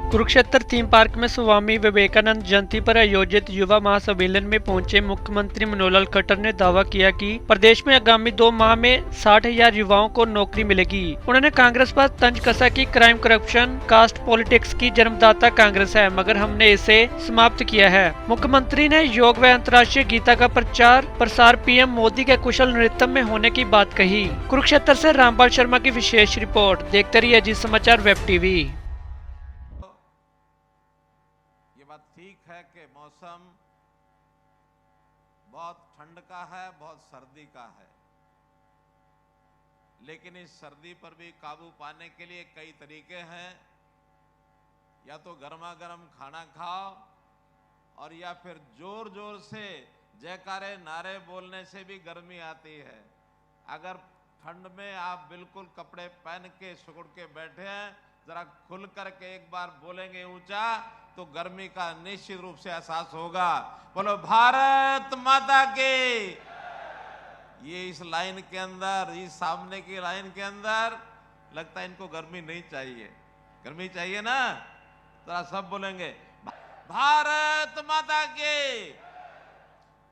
Kurukshetra theme park में स्वामी विवेकानंद जयंती पर आयोजित युवा महासम्मेलन में पहुंचे मुख्यमंत्री मनोहर लाल खट्टर ने दावा किया कि प्रदेश में आगामी 2 माह में 60,000 युवाओं को नौकरी मिलेगी। उन्होंने कांग्रेस पर तंज कसा कि क्राइम, करप्शन, कास्ट पॉलिटिक्स की जन्मदाता कांग्रेस है, मगर हमने इसे समाप्त किया है। मुख्यमंत्री ने योग व अंतर्राष्ट्रीय गीता का प्रचार प्रसार पीएम मोदी के कुशल नेतृत्व में होने की बात कही। कुरुक्षेत्र से रामपाल शर्मा की विशेष रिपोर्ट। देखते रहिए अजीत समाचार वेब टीवी। ठीक है कि मौसम बहुत ठंड का है, बहुत सर्दी का है, लेकिन इस सर्दी पर भी काबू पाने के लिए कई तरीके हैं। या तो गर्मा गर्म खाना खाओ और या फिर जोर जोर से जयकारे नारे बोलने से भी गर्मी आती है। अगर ठंड में आप बिल्कुल कपड़े पहन के सुकुड़ के बैठे हैं, जरा खुल करके एक बार बोलेंगे ऊंचा तो गर्मी का निश्चित रूप से एहसास होगा। बोलो भारत माता के। ये इस लाइन के अंदर, इस सामने की लाइन के अंदर लगता है इनको गर्मी नहीं चाहिए। गर्मी चाहिए ना? जरा सब बोलेंगे भारत माता के।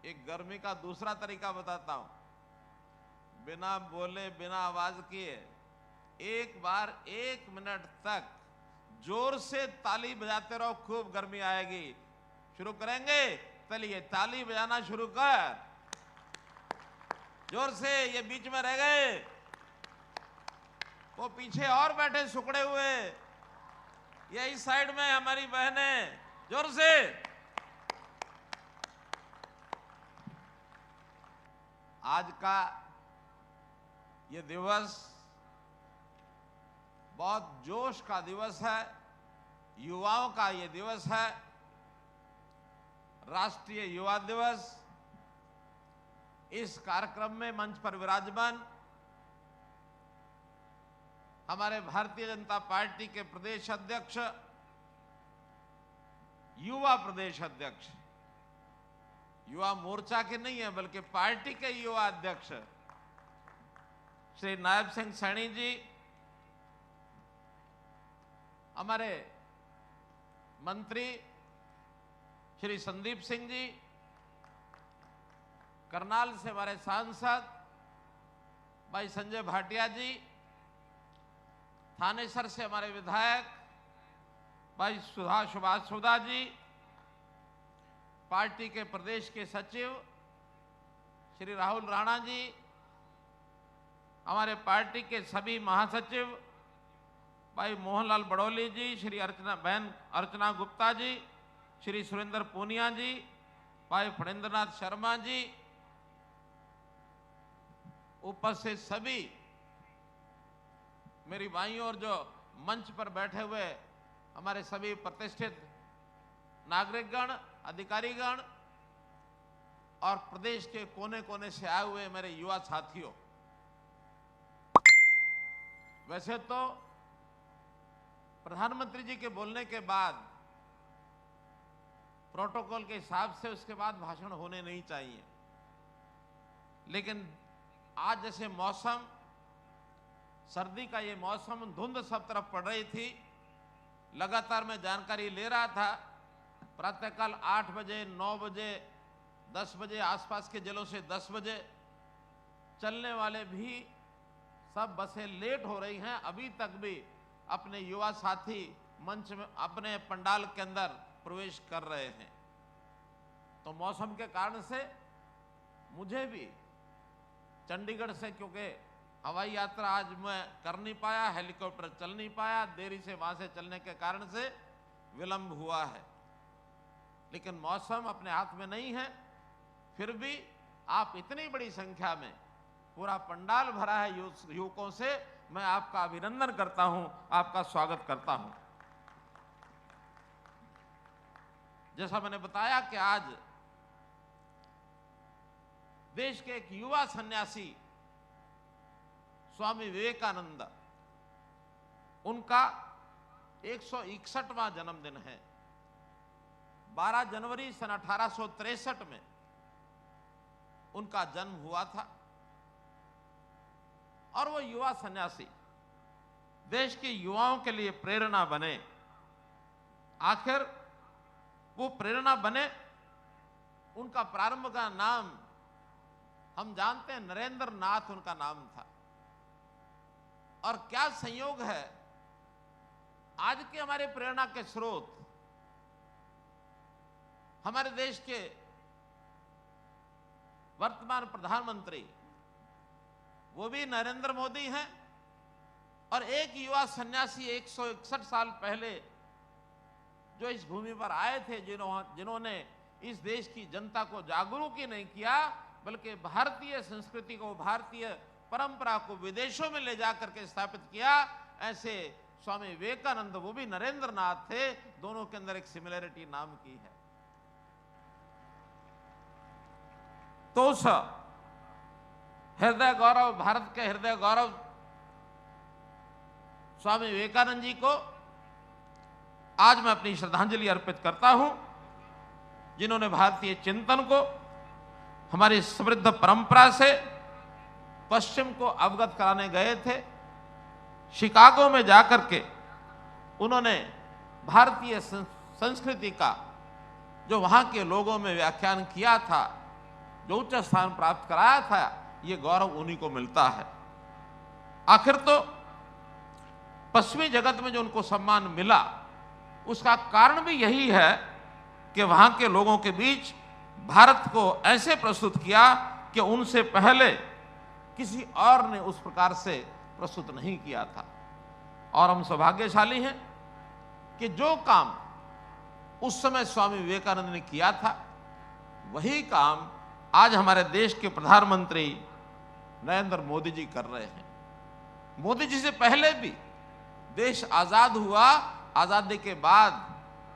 एक गर्मी का दूसरा तरीका बताता हूं, बिना बोले बिना आवाज किए एक बार 1 मिनट तक जोर से ताली बजाते रहो, खूब गर्मी आएगी। शुरू करेंगे? चलिए ताली बजाना शुरू कर, जोर से। ये बीच में रह गए, वो पीछे और बैठे सुकड़े हुए, ये इस साइड में हमारी बहनें, जोर से। आज का ये दिवस बहुत जोश का दिवस है, युवाओं का ये दिवस है, राष्ट्रीय युवा दिवस। इस कार्यक्रम में मंच पर विराजमान हमारे भारतीय जनता पार्टी के प्रदेश अध्यक्ष, युवा प्रदेश अध्यक्ष, युवा मोर्चा के नहीं है बल्कि पार्टी के युवा अध्यक्ष श्री नायब सिंह सैनी जी, हमारे मंत्री श्री संदीप सिंह जी, करनाल से हमारे सांसद भाई संजय भाटिया जी, थानेसर से हमारे विधायक भाई सुभाष सुधा जी, पार्टी के प्रदेश के सचिव श्री राहुल राणा जी, हमारे पार्टी के सभी महासचिव भाई मोहनलाल बड़ौली जी, श्री अर्चना गुप्ता जी, श्री सुरेंद्र पूनिया जी, भाई फणेंद्रनाथ शर्मा जी, उपस्थित सभी मेरी भाइयों और जो मंच पर बैठे हुए हमारे सभी प्रतिष्ठित नागरिकगण, अधिकारीगण और प्रदेश के कोने कोने से आए हुए मेरे युवा साथियों। वैसे तो प्रधानमंत्री जी के बोलने के बाद प्रोटोकॉल के हिसाब से उसके बाद भाषण होने नहीं चाहिए, लेकिन आज जैसे मौसम, सर्दी का ये मौसम, धुंध सब तरफ पड़ रही थी, लगातार मैं जानकारी ले रहा था। प्रातःकाल 8 बजे, 9 बजे, 10 बजे आसपास के जिलों से 10 बजे चलने वाले भी सब बसें लेट हो रही हैं। अभी तक भी अपने युवा साथी मंच में अपने पंडाल के अंदर प्रवेश कर रहे हैं। तो मौसम के कारण से मुझे भी चंडीगढ़ से, क्योंकि हवाई यात्रा आज मैं कर नहीं पाया, हेलीकॉप्टर चल नहीं पाया, देरी से वहां से चलने के कारण से विलंब हुआ है। लेकिन मौसम अपने हाथ में नहीं है, फिर भी आप इतनी बड़ी संख्या में, पूरा पंडाल भरा है युवकों से, मैं आपका अभिनंदन करता हूं, आपका स्वागत करता हूं। जैसा मैंने बताया कि आज देश के एक युवा सन्यासी स्वामी विवेकानंद, उनका 161वां जन्मदिन है। 12 जनवरी सन 1863 में उनका जन्म हुआ था और वो युवा सन्यासी देश के युवाओं के लिए प्रेरणा बने। आखिर वो प्रेरणा बने। उनका प्रारंभ का नाम हम जानते हैं, नरेंद्र नाथ उनका नाम था। और क्या संयोग है, आज के हमारे प्रेरणा के स्रोत हमारे देश के वर्तमान प्रधानमंत्री वो भी नरेंद्र मोदी हैं, और एक युवा सन्यासी 161 साल पहले जो इस भूमि पर आए थे, जिन्होंने इस देश की जनता को जागरूक ही नहीं किया, बल्कि भारतीय संस्कृति को, भारतीय परंपरा को विदेशों में ले जाकर के स्थापित किया, ऐसे स्वामी विवेकानंद, वो भी नरेंद्र नाथ थे। दोनों के अंदर एक सिमिलरिटी नाम की है। तो उस हृदय गौरव, भारत के हृदय गौरव स्वामी विवेकानंद जी को आज मैं अपनी श्रद्धांजलि अर्पित करता हूं, जिन्होंने भारतीय चिंतन को, हमारी समृद्ध परंपरा से पश्चिम को अवगत कराने गए थे। शिकागो में जाकर के उन्होंने भारतीय संस्कृति का जो वहां के लोगों में व्याख्यान किया था, जो उच्च स्थान प्राप्त कराया था, ये गौरव उन्हीं को मिलता है। आखिर तो पश्चिमी जगत में जो उनको सम्मान मिला, उसका कारण भी यही है कि वहां के लोगों के बीच भारत को ऐसे प्रस्तुत किया कि उनसे पहले किसी और ने उस प्रकार से प्रस्तुत नहीं किया था। और हम सौभाग्यशाली हैं कि जो काम उस समय स्वामी विवेकानंद ने किया था, वही काम आज हमारे देश के प्रधानमंत्री नरेंद्र मोदी जी कर रहे हैं। मोदी जी से पहले भी देश आजाद हुआ, आजादी के बाद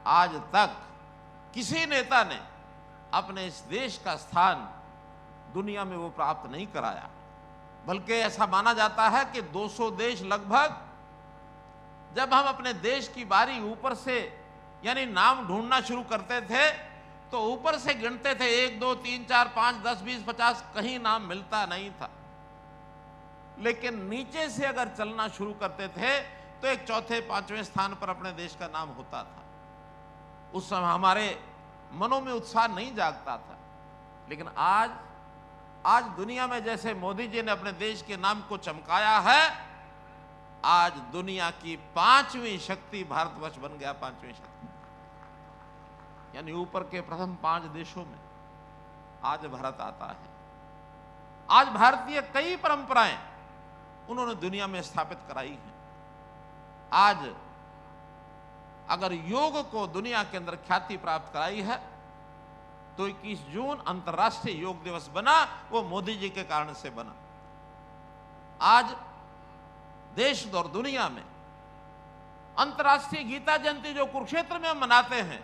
आज तक किसी नेता ने अपने इस देश का स्थान दुनिया में वो प्राप्त नहीं कराया, बल्कि ऐसा माना जाता है कि 200 देश लगभग, जब हम अपने देश की बारी ऊपर से यानी नाम ढूंढना शुरू करते थे, तो ऊपर से गिनते थे 1 2 3 4 5 10 20 50, कहीं नाम मिलता नहीं था। लेकिन नीचे से अगर चलना शुरू करते थे तो एक चौथे 5वें स्थान पर अपने देश का नाम होता था। उस समय हमारे मनों में उत्साह नहीं जागता था। लेकिन आज दुनिया में जैसे मोदी जी ने अपने देश के नाम को चमकाया है, आज दुनिया की 5वीं शक्ति भारतवर्ष बन गया। 5वीं शक्ति यानी ऊपर के प्रथम 5 देशों में आज भारत आता है। आज भारतीय कई परंपराएं उन्होंने दुनिया में स्थापित कराई हैं। आज अगर योग को दुनिया के अंदर ख्याति प्राप्त कराई है, तो 21 जून अंतर्राष्ट्रीय योग दिवस बना, वो मोदी जी के कारण से बना। आज देश और दुनिया में अंतर्राष्ट्रीय गीता जयंती जो कुरुक्षेत्र में हम मनाते हैं,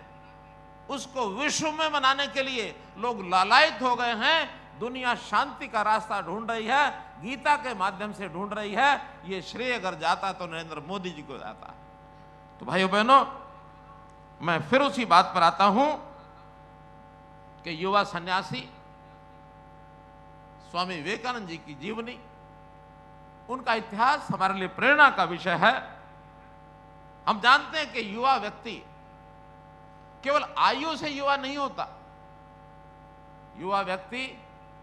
उसको विश्व में मनाने के लिए लोग लालायित हो गए हैं। दुनिया शांति का रास्ता ढूंढ रही है, गीता के माध्यम से ढूंढ रही है। ये श्रेय अगर जाता तो नरेंद्र मोदी जी को जाता है। तो भाइयों बहनों, मैं फिर उसी बात पर आता हूं कि युवा सन्यासी स्वामी विवेकानंद जी की जीवनी, उनका इतिहास हमारे लिए प्रेरणा का विषय है। हम जानते हैं कि युवा व्यक्ति केवल आयु से युवा नहीं होता। युवा व्यक्ति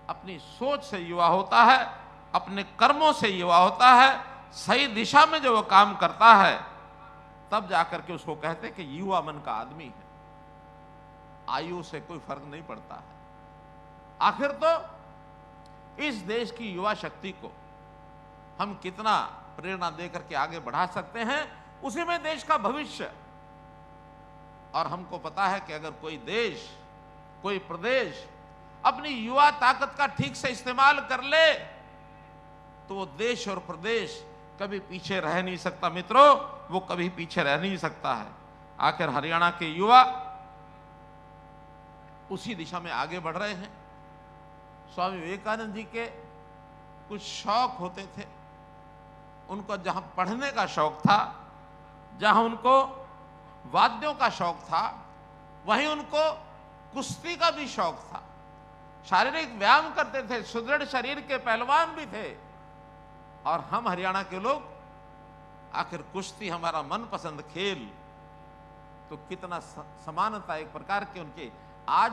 अपनी सोच से युवा होता है, अपने कर्मों से युवा होता है। सही दिशा में जो वो काम करता है, तब जाकर के उसको कहते हैं कि युवा मन का आदमी है। आयु से कोई फर्क नहीं पड़ता है। आखिर तो इस देश की युवा शक्ति को हम कितना प्रेरणा देकर के आगे बढ़ा सकते हैं, उसी में देश का भविष्य। और हमको पता है कि अगर कोई देश, कोई प्रदेश अपनी युवा ताकत का ठीक से इस्तेमाल कर ले, तो वो देश और प्रदेश कभी पीछे रह नहीं सकता। मित्रों, वो कभी पीछे रह नहीं सकता है। आखिर हरियाणा के युवा उसी दिशा में आगे बढ़ रहे हैं। स्वामी विवेकानंद जी के कुछ शौक होते थे। उनको जहां पढ़ने का शौक था, जहां उनको वाद्यों का शौक था, वहीं उनको कुश्ती का भी शौक था। शारीरिक व्यायाम करते थे, सुदृढ़ शरीर के पहलवान भी थे। और हम हरियाणा के लोग, आखिर कुश्ती हमारा मनपसंद खेल, तो कितना समानता एक प्रकार के उनके, आज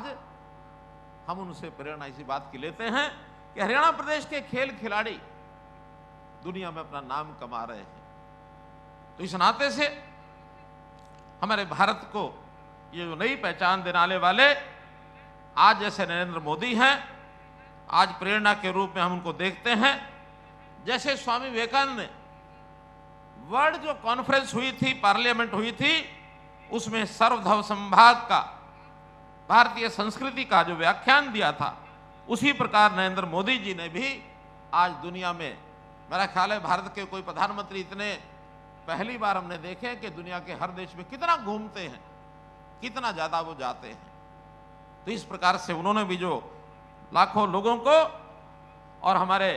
हम उनसे प्रेरणा इसी बात की लेते हैं कि हरियाणा प्रदेश के खेल खिलाड़ी दुनिया में अपना नाम कमा रहे हैं। तो इस नाते से हमारे भारत को ये जो नई पहचान देने वाले आज जैसे नरेंद्र मोदी हैं, आज प्रेरणा के रूप में हम उनको देखते हैं। जैसे स्वामी विवेकानंद ने वर्ल्ड जो कॉन्फ्रेंस हुई थी, पार्लियामेंट हुई थी, उसमें सर्वधर्म संभाग का, भारतीय संस्कृति का जो व्याख्यान दिया था, उसी प्रकार नरेंद्र मोदी जी ने भी आज दुनिया में, मेरा ख्याल है भारत के कोई प्रधानमंत्री इतने पहली बार हमने देखे कि दुनिया के हर देश में कितना घूमते हैं, कितना ज्यादा वो जाते हैं। तो इस प्रकार से उन्होंने भी जो लाखों लोगों को, और हमारे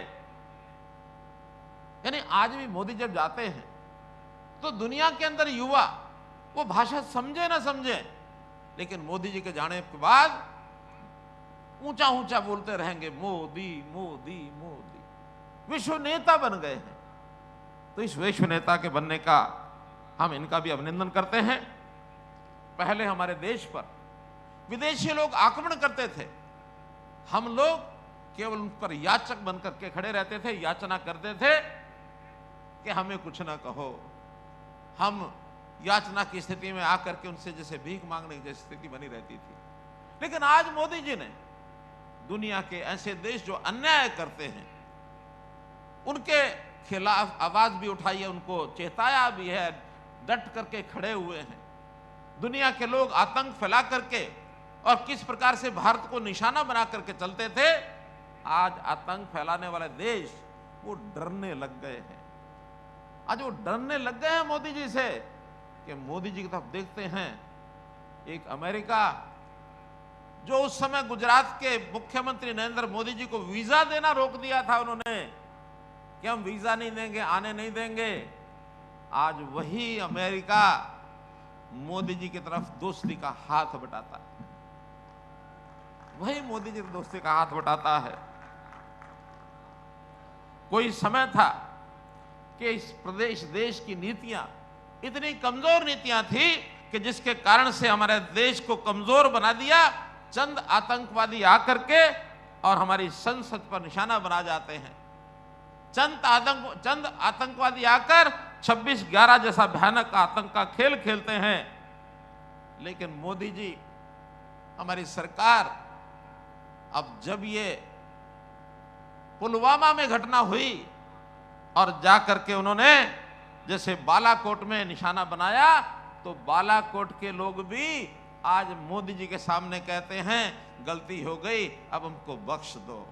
यानी आज भी मोदी जब जाते हैं तो दुनिया के अंदर युवा वो भाषा समझे ना समझे, लेकिन मोदी जी के जाने के बाद ऊंचा ऊंचा बोलते रहेंगे मोदी मोदी मोदी, विश्व नेता बन गए हैं। तो इस विश्व नेता के बनने का हम इनका भी अभिनंदन करते हैं। पहले हमारे देश पर विदेशी लोग आक्रमण करते थे, हम लोग केवल उन पर याचक बनकर के खड़े रहते थे, याचना करते थे कि हमें कुछ ना कहो। हम याचना की स्थिति में आकर के उनसे जैसे भीख मांगने की स्थिति बनी रहती थी। लेकिन आज मोदी जी ने दुनिया के ऐसे देश जो अन्याय करते हैं उनके खिलाफ आवाज भी उठाई है, उनको चेताया भी है, डट करके खड़े हुए हैं। दुनिया के लोग आतंक फैला करके और किस प्रकार से भारत को निशाना बना करके चलते थे, आज आतंक फैलाने वाले देश वो डरने लग गए हैं। आज वो डरने लग गए हैं मोदी जी से कि मोदी जी की तरफ देखते हैं। एक अमेरिका जो उस समय गुजरात के मुख्यमंत्री नरेंद्र मोदी जी को वीजा देना रोक दिया था उन्होंने कि हम वीजा नहीं देंगे, आने नहीं देंगे, आज वही अमेरिका मोदी जी की तरफ दोस्ती का हाथ बटाता है। वही मोदी जी की दोस्ती का हाथ बटाता है। कोई समय था कि इस प्रदेश देश की नीतियां इतनी कमजोर नीतियां थी कि जिसके कारण से हमारे देश को कमजोर बना दिया। चंद आतंकवादी आकर के और हमारी संसद पर निशाना बना जाते हैं। चंद आतंकवादी आकर 26/11 जैसा भयानक आतंक का खेल खेलते हैं। लेकिन मोदी जी, हमारी सरकार, अब जब ये पुलवामा में घटना हुई और जाकर के उन्होंने जैसे बालाकोट में निशाना बनाया, तो बालाकोट के लोग भी आज मोदी जी के सामने कहते हैं गलती हो गई, अब हमको बख्श दो।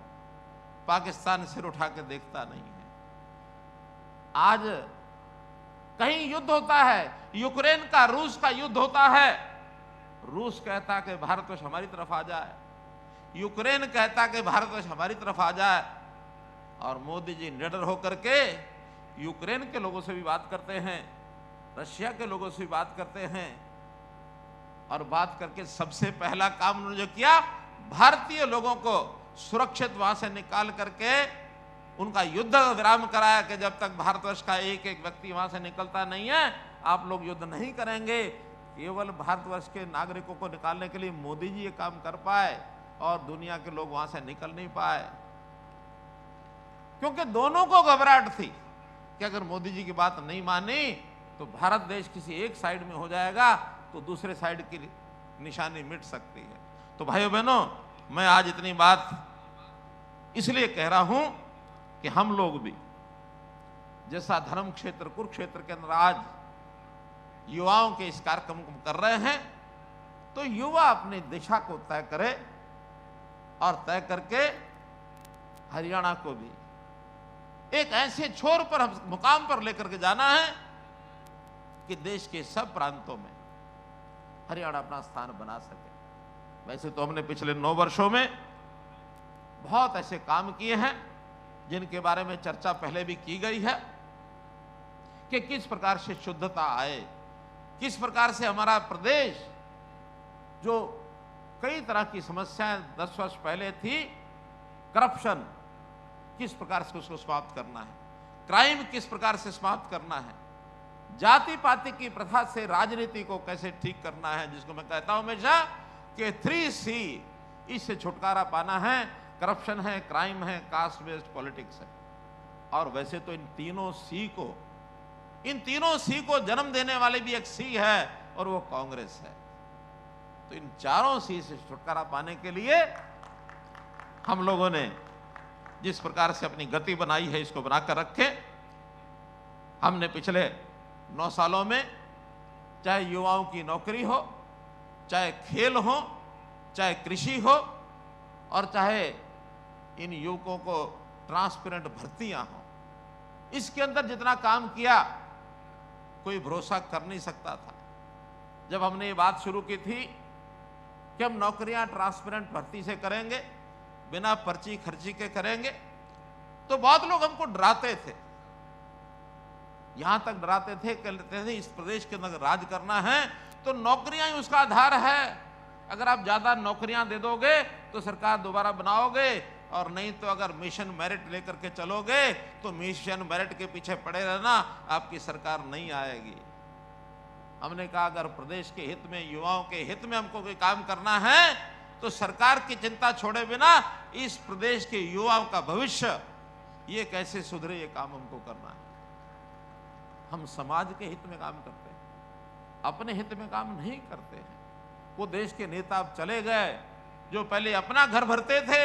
पाकिस्तान सिर उठा के देखता नहीं है। आज कहीं युद्ध होता है, यूक्रेन का रूस का युद्ध होता है, रूस कहता है कि भारतवर्ष हमारी तरफ आ जाए, यूक्रेन कहता है कि भारतवर्ष हमारी तरफ आ जाए, और मोदी जी निडर होकर के यूक्रेन के लोगों से भी बात करते हैं, रशिया के लोगों से भी बात करते हैं, और बात करके सबसे पहला काम उन्होंने जो किया, भारतीय लोगों को सुरक्षित वहां से निकाल करके उनका युद्ध विराम कराया कि जब तक भारतवर्ष का एक एक व्यक्ति वहां से निकलता नहीं है, आप लोग युद्ध नहीं करेंगे। केवल भारतवर्ष के नागरिकों को निकालने के लिए मोदी जी ये काम कर पाए और दुनिया के लोग वहां से निकल नहीं पाए, क्योंकि दोनों को घबराहट थी कि अगर मोदी जी की बात नहीं मानी तो भारत देश किसी एक साइड में हो जाएगा, तो दूसरे साइड की निशानी मिट सकती है। तो भाइयों बहनों, मैं आज इतनी बात इसलिए कह रहा हूं कि हम लोग भी जैसा धर्म क्षेत्र कुरुक्षेत्र के अंदर आज युवाओं के इस कार्यक्रम को कर रहे हैं, तो युवा अपनी दिशा को तय करे और तय करके हरियाणा को भी एक ऐसे छोर पर, हम मुकाम पर लेकर के जाना है कि देश के सब प्रांतों में हरियाणा अपना स्थान बना सके। वैसे तो हमने पिछले 9 वर्षों में बहुत ऐसे काम किए हैं जिनके बारे में चर्चा पहले भी की गई है कि किस प्रकार से शुद्धता आए, किस प्रकार से हमारा प्रदेश जो कई तरह की समस्याएं 10 वर्ष पहले थी, करप्शन किस प्रकार से उसको समाप्त करना है, क्राइम किस प्रकार से समाप्त करना है, जाति पाति की प्रथा से राजनीति को कैसे ठीक करना है, जिसको मैं कहता हूं हमेशा कि 3C, इससे छुटकारा पाना है। करप्शन है, क्राइम है, कास्ट बेस्ड पॉलिटिक्स है। और वैसे तो इन तीनों सी को जन्म देने वाली भी एक सी है, और वो कांग्रेस है। तो इन चारों सी से छुटकारा पाने के लिए हम लोगों ने जिस प्रकार से अपनी गति बनाई है, इसको बनाकर रखें। हमने पिछले 9 सालों में चाहे युवाओं की नौकरी हो, चाहे खेल हो, चाहे कृषि हो, और चाहे इन युवकों को ट्रांसपेरेंट भर्तियां हो, इसके अंदर जितना काम किया कोई भरोसा कर नहीं सकता था। जब हमने ये बात शुरू की थी कि हम नौकरियां ट्रांसपेरेंट भर्ती से करेंगे, बिना पर्ची खर्ची के करेंगे, तो बहुत लोग हमको डराते थे। यहां तक डराते थे, कहते थे इस प्रदेश के अंदर राज करना है तो नौकरियां ही उसका आधार है। अगर आप ज्यादा नौकरियां दे दोगे तो सरकार दोबारा बनाओगे, और नहीं तो अगर मिशन मेरिट लेकर के चलोगे तो मिशन मेरिट के पीछे पड़े रहना, आपकी सरकार नहीं आएगी। हमने कहा अगर प्रदेश के हित में, युवाओं के हित में हमको कोई काम करना है तो सरकार की चिंता छोड़े बिना इस प्रदेश के युवाओं का भविष्य ये कैसे सुधरे, ये काम हमको करना है। हम समाज के हित में काम करते हैं, अपने हित में काम नहीं करते हैं। वो देश के नेता अब चले गए जो पहले अपना घर भरते थे,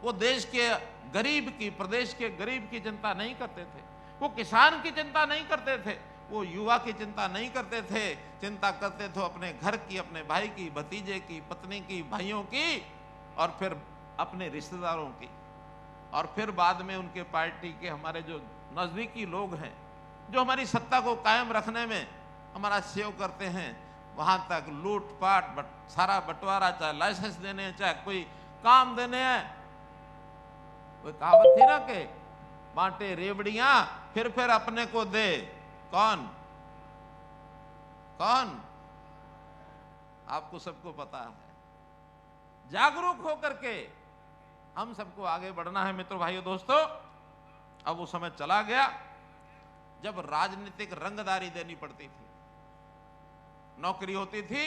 वो देश के गरीब की, प्रदेश के गरीब की चिंता नहीं करते थे, वो किसान की चिंता नहीं करते थे, वो युवा की चिंता नहीं करते थे। चिंता करते थे अपने घर की, अपने भाई की, भतीजे की, पत्नी की, भाइयों की, और फिर अपने रिश्तेदारों की, और फिर बाद में उनके पार्टी के हमारे जो नजदीकी लोग हैं, जो हमारी सत्ता को कायम रखने में हमारा सहयोग करते हैं। वहां तक लूटपाट, सारा बंटवारा, चाहे लाइसेंस देने हैं, चाहे कोई काम देने हैं। कोई कहावत थी ना कि बांटे रेवड़ियां फिर अपने को दे। कौन कौन? आपको सबको पता है। जागरूक होकर के हम सबको आगे बढ़ना है मित्रों, भाइयों, दोस्तों। अब वो समय चला गया जब राजनीतिक रंगदारी देनी पड़ती थी। नौकरी होती थी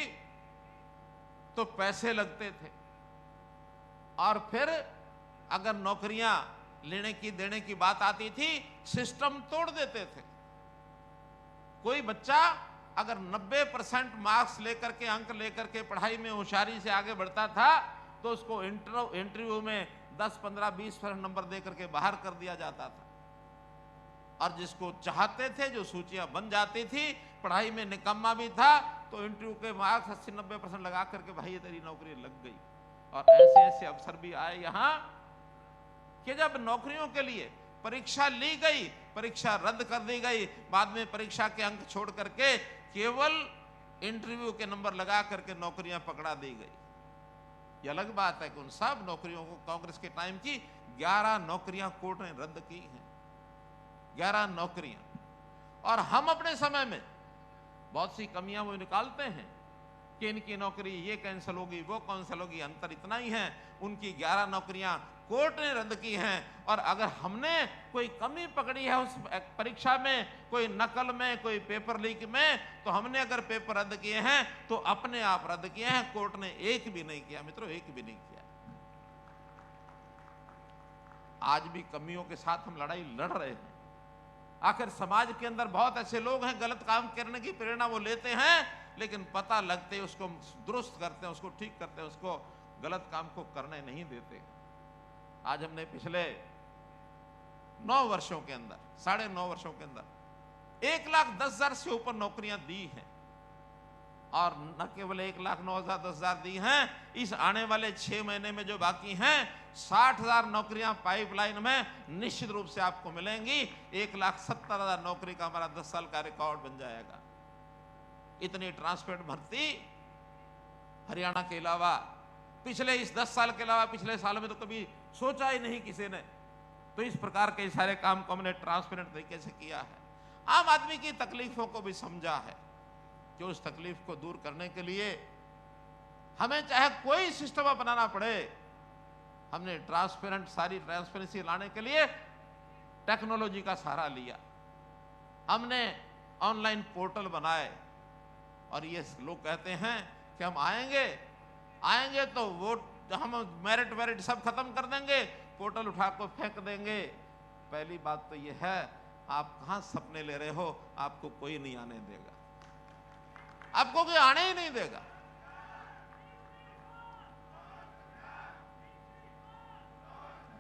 तो पैसे लगते थे, और फिर अगर नौकरियां लेने की देने की बात आती थी, सिस्टम तोड़ देते थे। कोई बच्चा अगर 90% मार्क्स लेकर के, अंक लेकर के पढ़ाई में होशियारी से आगे बढ़ता था तो उसको इंटरव्यू में 10, 15, 20% नंबर देकर के बाहर कर दिया जाता था। और जिसको चाहते थे, जो सूचियां बन जाती थी, पढ़ाई में निकम्मा भी था, तो इंटरव्यू के मार्क्स 80-90% लगा करके भाई तेरी नौकरी लग गई। और ऐसे ऐसे अफसर भी आए यहां कि जब नौकरियों के लिए परीक्षा ली गई, परीक्षा रद्द कर दी गई, बाद में परीक्षा के अंक छोड़ करके केवल इंटरव्यू के नंबर लगा करके नौकरियां पकड़ा दी गई। ये अलग बात है कि उन सब नौकरियों को, कांग्रेस के टाइम की 11 नौकरियां कोर्ट ने रद्द की हैं, 11 नौकरियां। और हम अपने समय में बहुत सी कमियां वो निकालते हैं कि इनकी नौकरी ये कैंसिल होगी, वो कैंसिल होगी। अंतर इतना ही है, उनकी 11 नौकरियां कोर्ट ने रद्द की हैं। और अगर हमने कोई कमी पकड़ी है उस परीक्षा में, कोई नकल में, कोई पेपर लीक में, तो हमने अगर पेपर रद्द किए हैं तो अपने आप रद्द किए हैं, कोर्ट ने एक भी नहीं किया मित्रों, एक भी नहीं किया। आज भी कमियों के साथ हम लड़ाई लड़ रहे हैं। आखिर समाज के अंदर बहुत ऐसे लोग हैं, गलत काम करने की प्रेरणा वो लेते हैं, लेकिन पता लगते ही उसको दुरुस्त करते हैं, उसको ठीक करते हैं, उसको गलत काम को करने नहीं देते। आज हमने पिछले 9 वर्षों के अंदर, 9.5 वर्षों के अंदर 1,10,000 से ऊपर नौकरियां दी हैं। और न केवल 1,09,000-10,000 दी हैं, इस आने वाले 6 महीने में जो बाकी हैं 60,000 नौकरियां पाइपलाइन में निश्चित रूप से आपको मिलेंगी। 1,70,000 नौकरी का हमारा 10 साल का रिकॉर्ड बन जाएगा। इतनी ट्रांसपेरेंट भर्ती हरियाणा के अलावा, पिछले इस 10 साल के अलावा पिछले साल में तो कभी सोचा ही नहीं किसी ने। तो इस प्रकार के सारे काम को हमने ट्रांसपेरेंट तरीके से किया है। आम आदमी की तकलीफों को भी समझा है कि उस तकलीफ को दूर करने के लिए हमें चाहे कोई सिस्टम अपनाना पड़े, हमने सारी ट्रांसपेरेंसी लाने के लिए टेक्नोलॉजी का सहारा लिया। हमने ऑनलाइन पोर्टल बनाए और ये लोग कहते हैं कि हम आएंगे तो वोट हम मेरिट वेरिट सब खत्म कर देंगे, पोर्टल उठा कर फेंक देंगे। पहली बात तो ये है, आप कहां सपने ले रहे हो, आपको कोई नहीं आने देगा, आपको कोई आने ही नहीं देगा।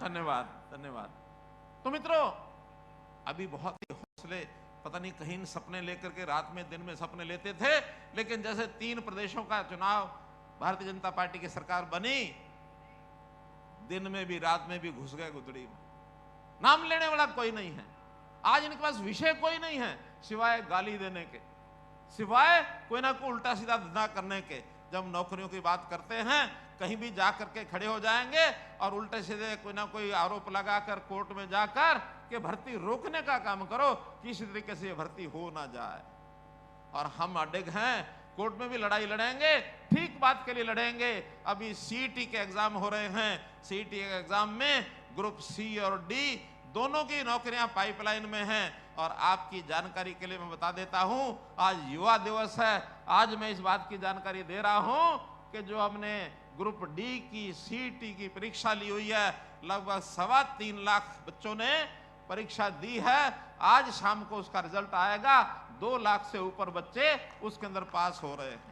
धन्यवाद धन्यवाद। तो मित्रों, अभी बहुत ही हौसले, पता नहीं कहीं सपने लेकर के रात में दिन में सपने लेते थे, लेकिन जैसे 3 प्रदेशों का चुनाव भारतीय जनता पार्टी की सरकार बनी, दिन में भी रात में भी घुस गए गुदड़ी में। नाम लेने वाला कोई नहीं है, आज इनके पास विषय कोई नहीं है सिवाय गाली देने के, सिवाय कोई ना कोई उल्टा सीधा धंधा करने के। जब नौकरियों की बात करते हैं, कहीं भी जा करके खड़े हो जाएंगे और उल्टे सीधे कोई ना कोई आरोप लगाकर कोर्ट में जाकर कि भर्ती रोकने का काम करो, किसी तरीके से भर्ती हो ना जाए। और हम अडिग हैं, कोर्ट में भी लड़ाई लड़ेंगे, ठीक बात के लिए लड़ेंगे। अभी सीईटी के एग्जाम हो रहे हैं, सीईटी के एग्जाम में ग्रुप सी और डी दोनों की नौकरियां पाइपलाइन में हैं। और आपकी जानकारी के लिए मैं बता देता हूं, आज युवा दिवस है, आज मैं इस बात की जानकारी दे रहा हूं कि जो हमने ग्रुप डी की सीईटी की परीक्षा ली हुई है, लगभग 3.25 लाख बच्चों ने परीक्षा दी है। आज शाम को उसका रिजल्ट आएगा, 2 लाख से ऊपर बच्चे उसके अंदर पास हो रहे हैं।